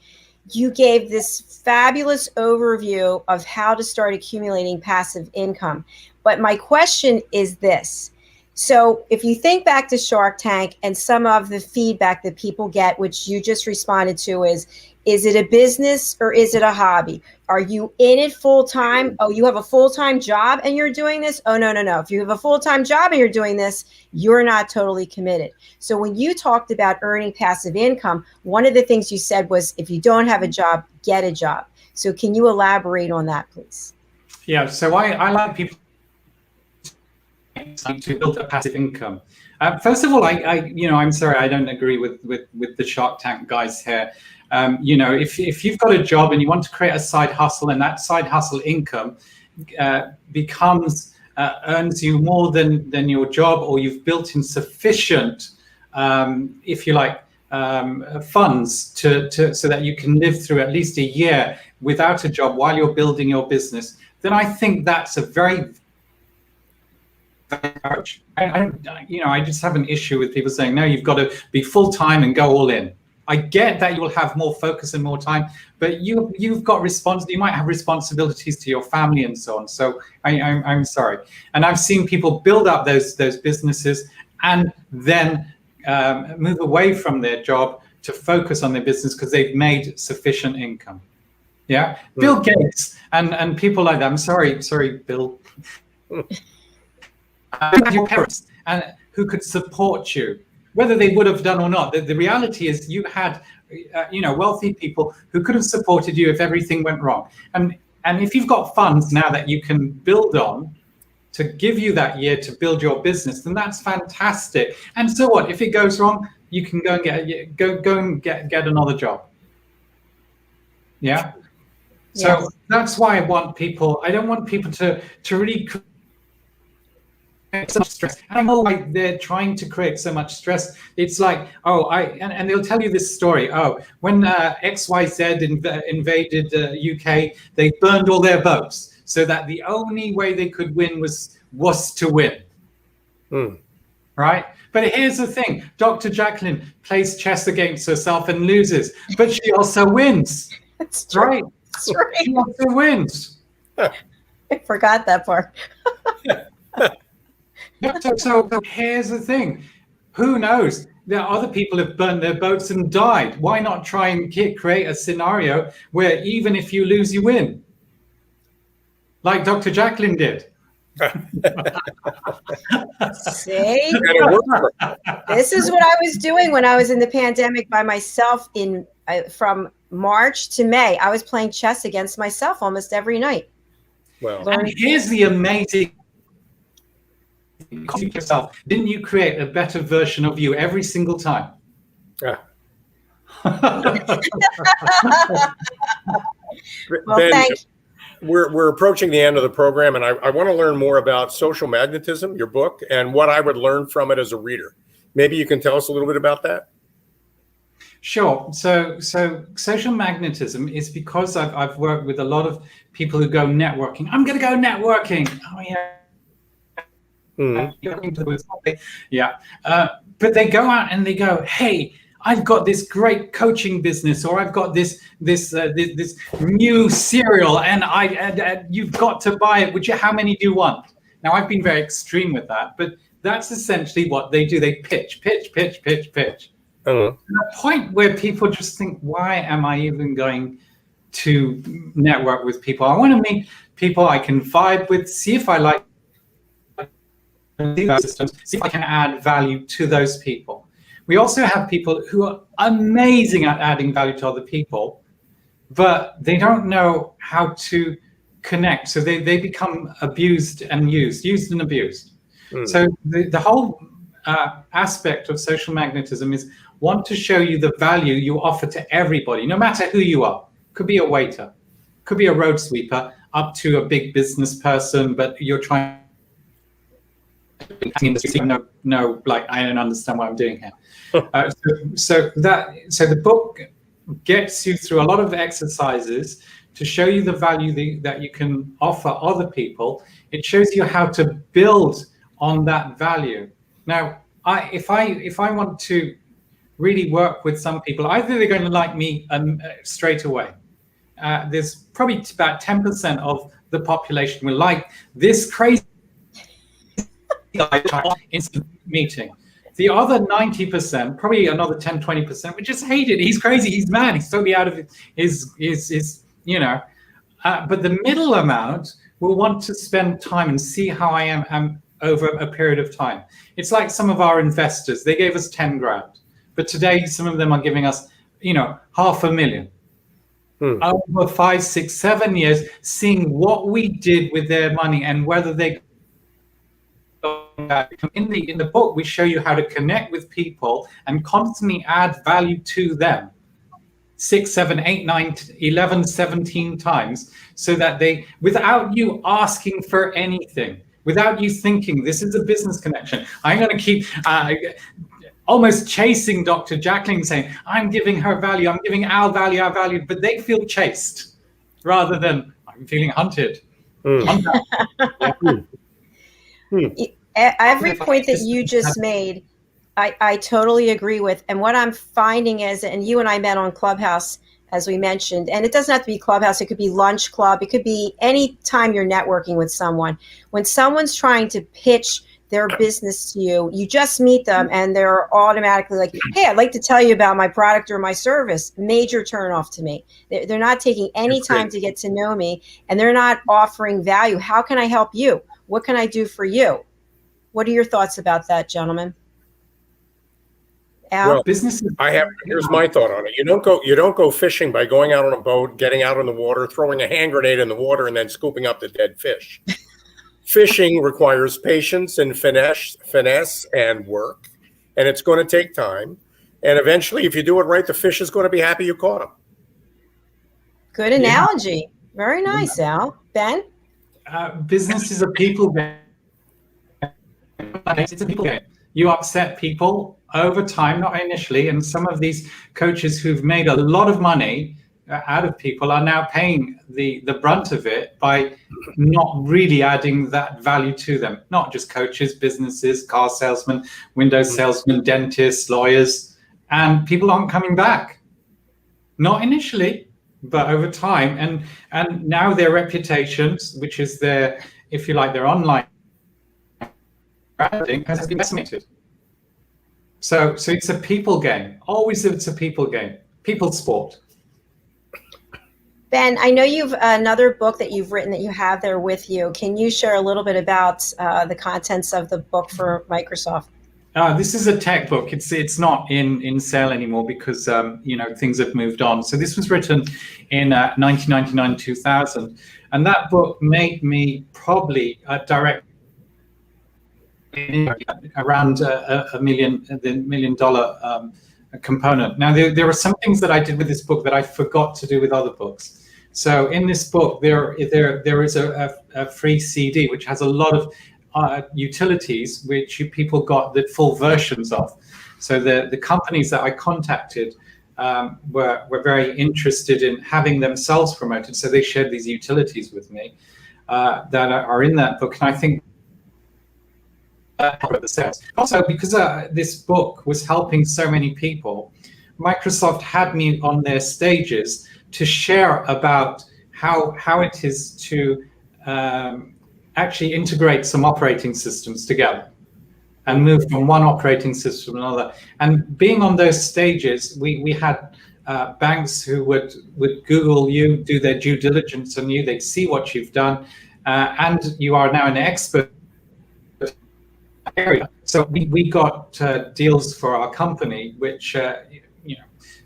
you gave this fabulous overview of how to start accumulating passive income. But my question is this. So if you think back to Shark Tank and some of the feedback that people get, which you just responded to, is it a business or is it a hobby? Are you in it full time? Oh, you have a full-time job and you're doing this? Oh, no. If you have a full-time job and you're doing this, you're not totally committed. So when you talked about earning passive income, one of the things you said was, if you don't have a job, get a job. So can you elaborate on that, please? Yeah, so I like people to build a passive income. First of all, I'm sorry, I don't agree with the Shark Tank guys here. If you've got a job and you want to create a side hustle, and that side hustle income earns you more than your job, or you've built in sufficient, if you like, funds so that you can live through at least a year without a job while you're building your business, then I think that's a very I just have an issue with people saying, no, you've got to be full-time and go all in. I get that you'll have more focus and more time, but you've got you might have responsibilities to your family and so on. So I'm sorry. And I've seen people build up those businesses and then move away from their job to focus on their business because they've made sufficient income. Yeah. Bill Gates and people like that. I'm sorry, Bill. Your parents and who could support you, whether they would have done or not. The reality is you had, wealthy people who could have supported you if everything went wrong. And if you've got funds now that you can build on to give you that year to build your business, then that's fantastic. And so what? If it goes wrong, you can go and get another job. Yeah. So yes. That's why I don't want people to really so much stress. And I know why they're trying to create so much stress. It's like, and they'll tell you this story. Oh, when XYZ invaded UK, they burned all their boats so that the only way they could win was to win. Right? But here's the thing. Dr. Jacalyn plays chess against herself and loses, but she also wins. That's true. Right? That's right. She also wins. I forgot that part. So here's the thing. Who knows? There are other people who've burned their boats and died. Why not try and create a scenario where even if you lose, you win? Like Dr. Jacalyn did. See? This is what I was doing when I was in the pandemic by myself from March to May. I was playing chess against myself almost every night. Well, and here's the amazing yourself. Didn't you create a better version of you every single time? Yeah. Well, Ben, thanks. We're approaching the end of the program, and I want to learn more about Social Magnetism, your book, and what I would learn from it as a reader. Maybe you can tell us a little bit about that. Sure. So Social Magnetism is because I've worked with a lot of people who go networking. I'm going to go networking. Oh yeah. Yeah. But they go out and they go, hey, I've got this great coaching business, or I've got this new cereal, and you've got to buy it. How many do you want? Now, I've been very extreme with that, but that's essentially what they do. They pitch. To the point where people just think, why am I even going to network with people? I want to meet people I can vibe with, see if I like systems, see if I can add value to those people. We also have people who are amazing at adding value to other people, but they don't know how to connect. So they become abused and used and abused. So the whole aspect of Social Magnetism is want to show you the value you offer to everybody, no matter who you are. Could be a waiter, could be a road sweeper, up to a big business person, but you're trying no, like I don't understand what I'm doing here. So the book gets you through a lot of exercises to show you the value that you can offer other people. It shows you how to build on that value. Now, if I want to really work with some people. Either they're going to like me straight away. There's probably about 10% of the population will like this crazy guy instant meeting. The other 90%, probably another 10, 20%, would just hate it. He's crazy. He's mad. He's totally out of his but the middle amount will want to spend time and see how I am over a period of time. It's like some of our investors. They gave us 10 grand, but today some of them are giving us, $500,000. Over 5, 6, 7 years, seeing what we did with their money and whether they. In the book, we show you how to connect with people and constantly add value to them 6, 7, 8, 9, 11, 17 times, so that they, without you asking for anything, without you thinking this is a business connection, I'm going to keep almost chasing Dr. Jacalyn, saying I'm giving her value, I'm giving our value, but they feel chased rather than I'm feeling hunted. Every point that you just made, I totally agree with. And what I'm finding is, and you and I met on Clubhouse, as we mentioned, and it doesn't have to be Clubhouse. It could be lunch club. It could be any time you're networking with someone. When someone's trying to pitch their business to you, you just meet them and they're automatically like, hey, I'd like to tell you about my product or my service. Major turnoff to me. They're not taking any time to get to know me, and they're not offering value. How can I help you? What can I do for you? What are your thoughts about that, gentlemen? Al? Well, here's my thought on it. You don't go fishing by going out on a boat, getting out in the water, throwing a hand grenade in the water, and then scooping up the dead fish. Fishing requires patience and finesse and work, and it's going to take time. And eventually, if you do it right, the fish is going to be happy you caught him. Good analogy. Very nice, Al. Ben? Business is a people game. It's a people game. You upset people over time, not initially. And some of these coaches who've made a lot of money out of people are now paying the brunt of it by not really adding that value to them. Not just coaches, businesses, car salesmen, window salesmen, dentists, lawyers, and people aren't coming back. Not initially, but over time. And now their reputations, which is their, if you like, their online branding, has been decimated. So it's a people game. Always it's a people game. People sport. Ben, I know you've another book that you've written that you have there with you. Can you share a little bit about the contents of the book for Microsoft? This is a tech book. It's not in sale anymore because things have moved on. So this was written in 1999, 2000, and that book made me probably direct around $1 million component. Now there are some things that I did with this book that I forgot to do with other books. So in this book there is a free CD which has a lot of utilities which people got the full versions of. So the companies that I contacted were very interested in having themselves promoted, so they shared these utilities with me that are in that book. And I think the sales. Also, because this book was helping so many people, Microsoft had me on their stages to share about how it is to actually integrate some operating systems together and move from one operating system to another. And being on those stages, we had banks who would Google you, do their due diligence on you, they'd see what you've done, and you are now an expert area. So we got deals for our company, which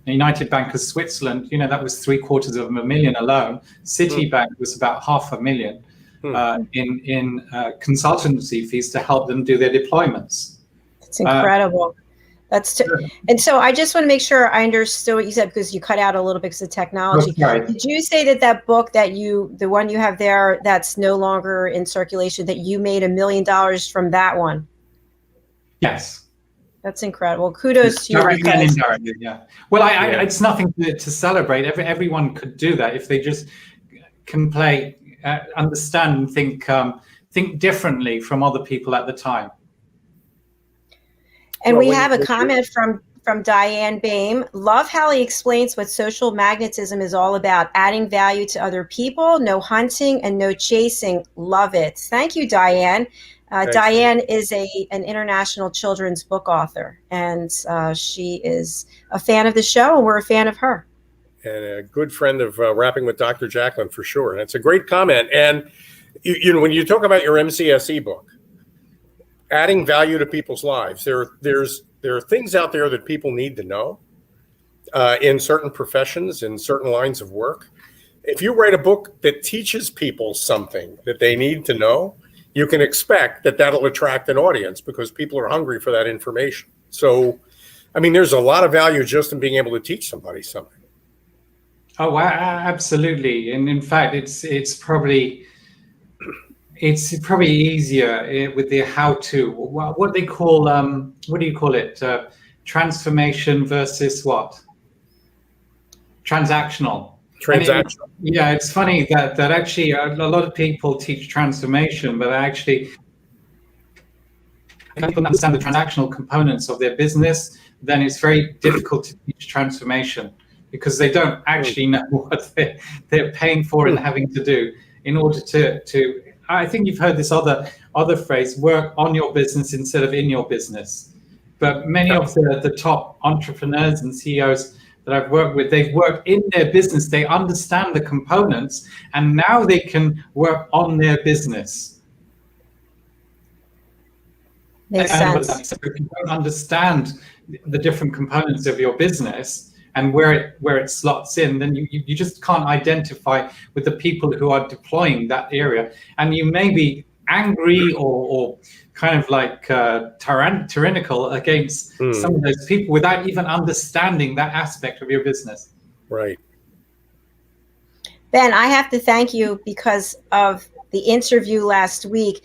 United Bankers Switzerland, that was $750,000 alone. Citibank was about $500,000 in consultancy fees to help them do their deployments. It's incredible. And so I just want to make sure I understood what you said, because you cut out a little bit because of technology. Did you say that book that the one you have there that's no longer in circulation, that you made $1 million from that one? Yes. That's incredible. Kudos to you. Directly and indirectly, yeah. Well, it's nothing to celebrate. Everyone could do that if they just can understand and think differently from other people at the time. And we have a comment from from Diane Boehm. Love how he explains what social magnetism is all about, adding value to other people, no hunting and no chasing. Love it. Thank you, Diane. Diane is an international children's book author, and she is a fan of the show, and we're a fan of her. And a good friend of Rapping with Dr. Jacalyn, for sure. And it's a great comment. And, you know, when you talk about your MCSE book, adding value to people's lives, there are things out there that people need to know in certain professions, in certain lines of work. If you write a book that teaches people something that they need to know, you can expect that that'll attract an audience because people are hungry for that information. So, I mean, there's a lot of value just in being able to teach somebody something. Oh, absolutely. And in fact, it's probably easier with the how-to. What they call what do you call it? Transformation versus what? Transactional. Yeah, it's funny that actually a lot of people teach transformation, but actually if people understand the transactional components of their business, then it's very difficult to teach transformation because they don't actually know what they're paying for and having to do in order to. I think you've heard this other phrase: work on your business instead of in your business. But many of the top entrepreneurs and CEOs that I've worked with, they've worked in their business, they understand the components, and now they can work on their business. Makes sense. If you don't understand the different components of your business and where it slots in, then you just can't identify with the people who are deploying that area. And you may be angry or kind of like tyrannical against some of those people without even understanding that aspect of your business. Right. Ben, I have to thank you because of the interview last week.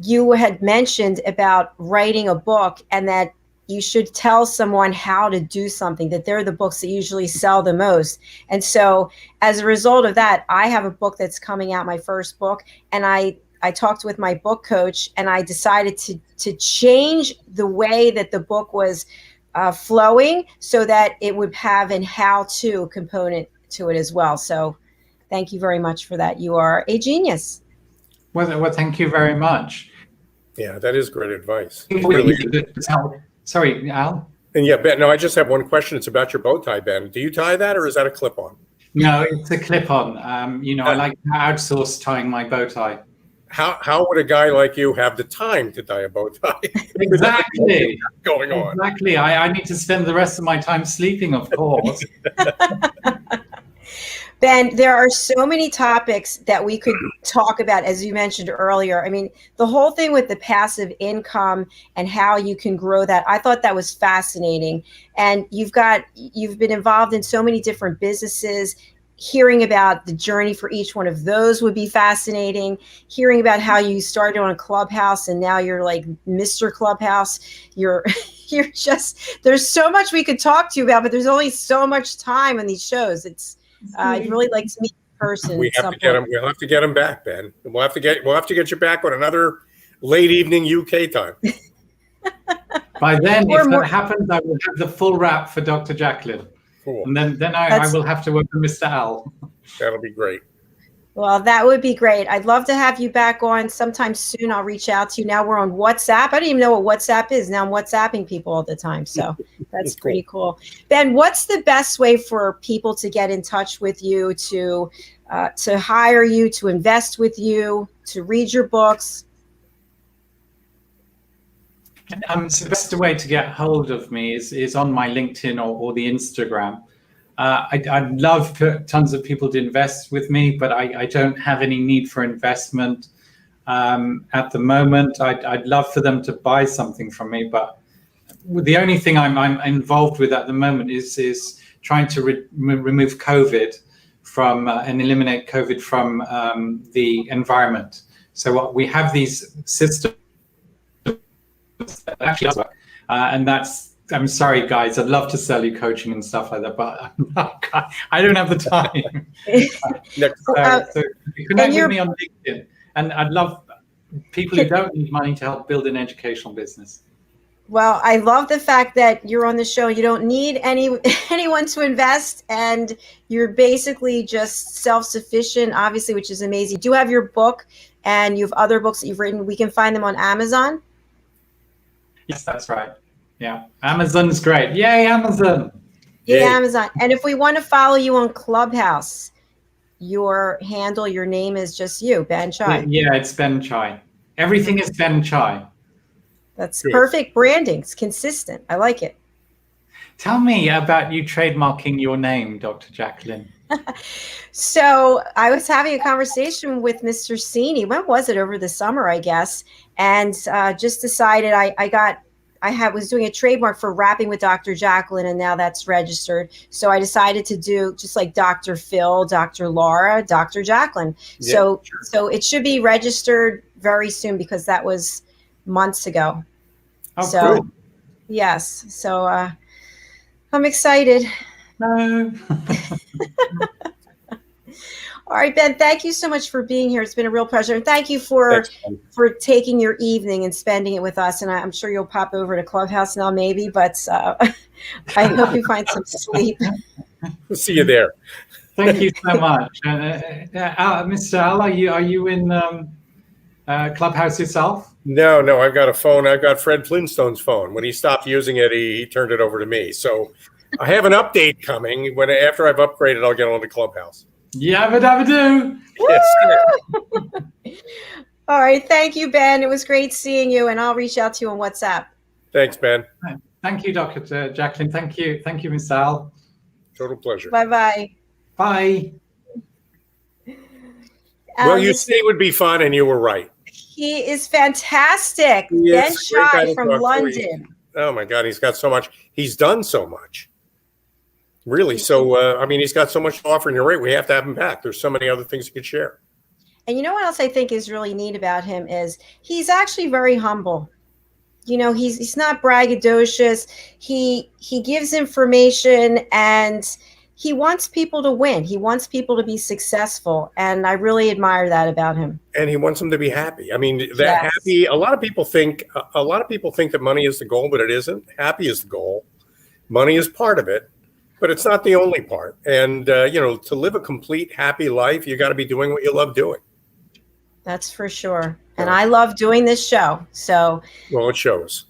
You had mentioned about writing a book and that you should tell someone how to do something, that they're the books that usually sell the most. And so as a result of that, I have a book that's coming out, my first book, and I talked with my book coach and I decided to change the way that the book was flowing so that it would have an how-to component to it as well. So thank you very much for that. You are a genius. Well, thank you very much. Yeah, that is great advice. Sorry, Al? And yeah, Ben, no, I just have one question. It's about your bow tie, Ben. Do you tie that or is that a clip-on? No, it's a clip-on. I like to outsource tying my bow tie. How would a guy like you have the time to tie a bow tie? Exactly. Going on. Exactly. I need to spend the rest of my time sleeping, of course. Ben, there are so many topics that we could talk about, as you mentioned earlier. I mean, the whole thing with the passive income and how you can grow that, I thought that was fascinating. And you've been involved in so many different businesses. Hearing about the journey for each one of those would be fascinating. Hearing about how you started on Clubhouse and now you're like Mr. Clubhouse. You're just, there's so much we could talk to you about, but there's only so much time on these shows. You really like to meet in person. We have to get him. We'll have to get him back, Ben. We'll have to get you back on another late evening UK time. By then, if that happens, I will have the full wrap for Dr. Jacalyn. Cool. And then I will have to work with Mr. Al. That'll be great. Well, that would be great. I'd love to have you back on sometime soon. I'll reach out to you. Now we're on WhatsApp. I don't even know what WhatsApp is. Now I'm WhatsApping people all the time. So that's pretty cool. Ben, what's the best way for people to get in touch with you, to hire you, to invest with you, to read your books? So the best way to get hold of me is on my LinkedIn or the Instagram. I'd love for tons of people to invest with me, but I don't have any need for investment at the moment. I'd love for them to buy something from me, but the only thing I'm involved with at the moment is trying to remove COVID from and eliminate COVID from the environment. So we have these systems that actually does work, and that's. I'm sorry, guys. I'd love to sell you coaching and stuff like that, but I don't have the time. So connect with me on LinkedIn, and I'd love people who don't need money to help build an educational business. Well, I love the fact that you're on the show. You don't need anyone to invest, and you're basically just self-sufficient, obviously, which is amazing. You do have your book, and you have other books that you've written. We can find them on Amazon. Yes, that's right. Yeah, Amazon's great. Yay, Amazon! Yay, Amazon. And if we want to follow you on Clubhouse, your handle, your name is just you, Ben Chai. Yeah, it's Ben Chai. Everything is Ben Chai. That's perfect branding. It's consistent. I like it. Tell me about you trademarking your name, Dr. Jacalyn. So I was having a conversation with Mr. Cini. When was it? Over the summer, I guess. And just decided was doing a trademark for Rapping with Dr. Jacalyn, and now that's registered. So I decided to do just like Dr. Phil, Dr. Laura, Dr. Jacalyn. Yeah, So it should be registered very soon because that was months ago. Oh, so good. yes. So I'm excited. No. All right, Ben, thank you so much for being here. It's been a real pleasure. And thank you for taking your evening and spending it with us. And I'm sure you'll pop over to Clubhouse now, maybe, but I hope you find some sleep. We'll see you there. Thank you so much. Mr. Al, are you in Clubhouse yourself? No, I've got a phone. I've got Fred Flintstone's phone. When he stopped using it, he turned it over to me. So I have an update coming. After I've upgraded, I'll get on the Clubhouse. Yabba dabba do. Yes. All right. Thank you, Ben. It was great seeing you, and I'll reach out to you on WhatsApp. Thanks, Ben. Thank you, Dr. Jacalyn. Thank you, Ms. Al. Total pleasure. Bye-bye. Bye. Well, you said it would be fun, and you were right. He is fantastic. Ben Chai from London. Oh, my God. He's got so much. He's done so much. Really. So, he's got so much to offer, and you're right. We have to have him back. There's so many other things he could share. And you know what else I think is really neat about him is he's actually very humble. You know, he's not braggadocious. He gives information, and he wants people to win. He wants people to be successful. And I really admire that about him. And he wants them to be happy. I mean, happy. A lot of people think that money is the goal, but it isn't. Happy is the goal. Money is part of it, but it's not the only part. And, to live a complete, happy life, you got to be doing what you love doing. That's for sure. And I love doing this show. So, well, it shows.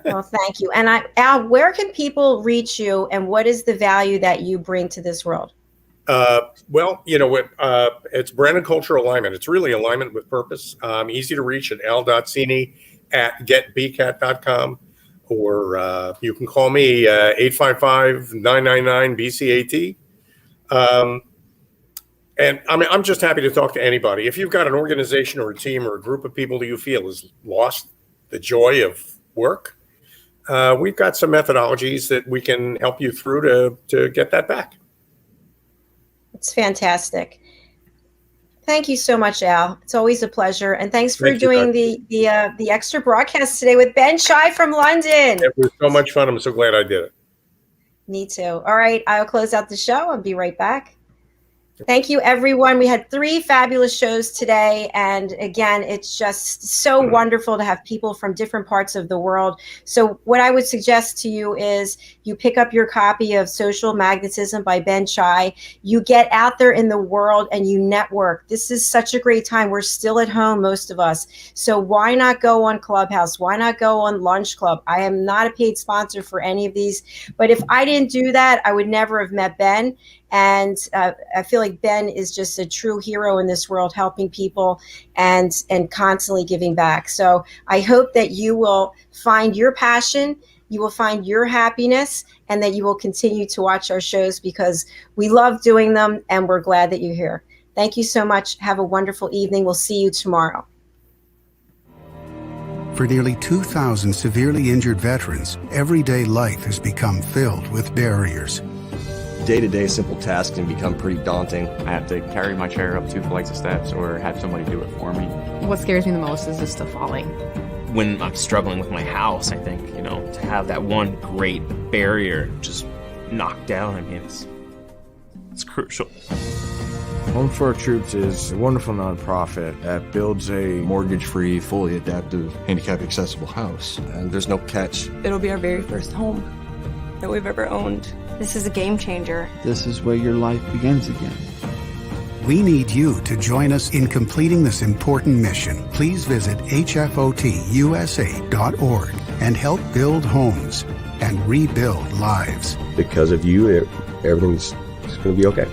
Well, thank you. And Al, where can people reach you, and what is the value that you bring to this world? It's brand and cultural alignment. It's really alignment with purpose. Easy to reach at al.cini@getbcat.com, or you can call me 855-999-BCAT. And I'm just happy to talk to anybody. If you've got an organization or a team or a group of people that you feel has lost the joy of work, we've got some methodologies that we can help you through to get that back. It's fantastic. Thank you so much, Al. It's always a pleasure. And thanks for doing the extra broadcast today with Ben Chai from London. It was so much fun. I'm so glad I did it. Me too. All right. I'll close out the show. I'll be right back. Thank you, everyone. We had 3 fabulous shows today. And again, it's just so wonderful to have people from different parts of the world. So what I would suggest to you is you pick up your copy of Social Magnetism by Ben Chai. You get out there in the world and you network. This is such a great time. We're still at home, most of us. So why not go on Clubhouse? Why not go on Lunch Club? I am not a paid sponsor for any of these. But if I didn't do that, I would never have met Ben. And I feel like Ben is just a true hero in this world, helping people and constantly giving back. So I hope that you will find your passion, you will find your happiness, and that you will continue to watch our shows because we love doing them and we're glad that you're here. Thank you so much. Have a wonderful evening. We'll see you tomorrow. For nearly 2,000 severely injured veterans, everyday life has become filled with barriers. Day-to-day simple tasks can become pretty daunting. I have to carry my chair up 2 flights of steps or have somebody do it for me. What scares me the most is just the falling. When I'm struggling with my house, I think, to have that one great barrier just knocked down, it's crucial. Home for Our Troops is a wonderful nonprofit that builds a mortgage-free, fully adaptive, handicap-accessible house. And there's no catch. It'll be our very first home that we've ever owned. This is a game changer. This is where your life begins again. We need you to join us in completing this important mission. Please visit hfotusa.org and help build homes and rebuild lives. Because of you, everything's going to be okay.